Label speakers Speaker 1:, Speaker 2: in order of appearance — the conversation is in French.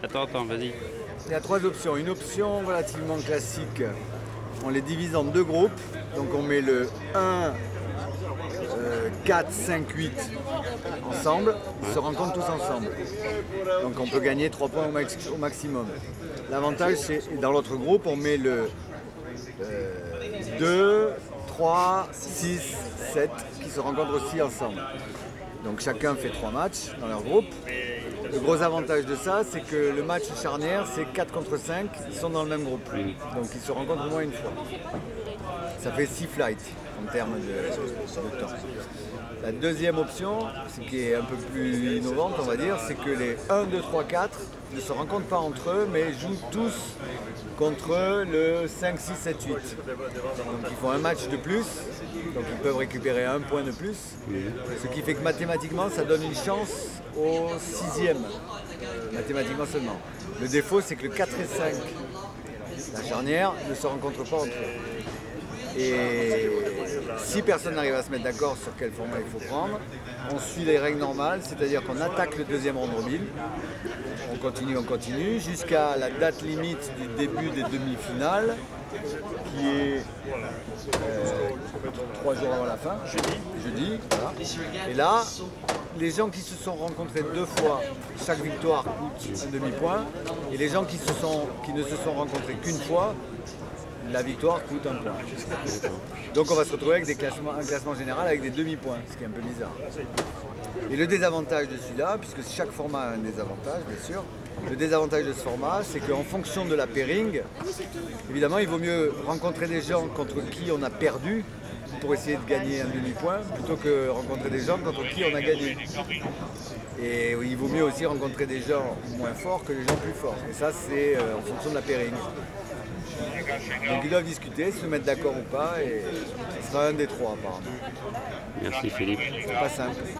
Speaker 1: Attends, vas-y.
Speaker 2: Il y a trois options. Une option relativement classique, on les divise en deux groupes. Donc on met le 1, 4, 5, 8 ensemble. Ils se rencontrent tous ensemble. Donc on peut gagner 3 points au maximum. L'avantage, c'est dans l'autre groupe, on met le 2, 3, 6, 7 qui se rencontrent aussi ensemble. Donc chacun fait 3 matchs dans leur groupe. Le gros avantage de ça, c'est que le match charnière, c'est 4 contre 5, ils sont dans le même groupe. Donc ils se rencontrent au moins une fois. Ça fait 6 flights en termes de temps. La deuxième option, ce qui est un peu plus innovante, on va dire, c'est que les 1, 2, 3, 4 ne se rencontrent pas entre eux, mais jouent tous contre le 5, 6, 7, 8. Donc ils font un match de plus, donc ils peuvent récupérer un point de plus, ce qui fait que mathématiquement, ça donne une chance au 6e, mathématiquement seulement. Le défaut, c'est que le 4 et 5, la charnière, ne se rencontrent pas entre eux. Et si personne n'arrive à se mettre d'accord sur quel format il faut prendre, on suit les règles normales, c'est-à-dire qu'on attaque le deuxième round robin, on continue, jusqu'à la date limite du début des demi-finales, qui est 3 jours avant la fin, jeudi. Voilà. Et là, les gens qui se sont rencontrés 2 fois, chaque victoire coûte un demi-point, et les gens qui ne se sont rencontrés qu'une fois, la victoire coûte un point. Donc on va se retrouver avec un classement général avec des demi-points, ce qui est un peu bizarre. Et le désavantage de celui-là, puisque chaque format a un désavantage, bien sûr, le désavantage de ce format, c'est qu'en fonction de la pairing, évidemment, il vaut mieux rencontrer des gens contre qui on a perdu pour essayer de gagner un demi-point, plutôt que rencontrer des gens contre qui on a gagné. Et il vaut mieux aussi rencontrer des gens moins forts que des gens plus forts. Et ça, c'est en fonction de la pairing. Donc ils doivent discuter, se mettre d'accord ou pas, et ce sera un des trois apparemment.
Speaker 1: Merci Philippe.
Speaker 2: C'est pas simple.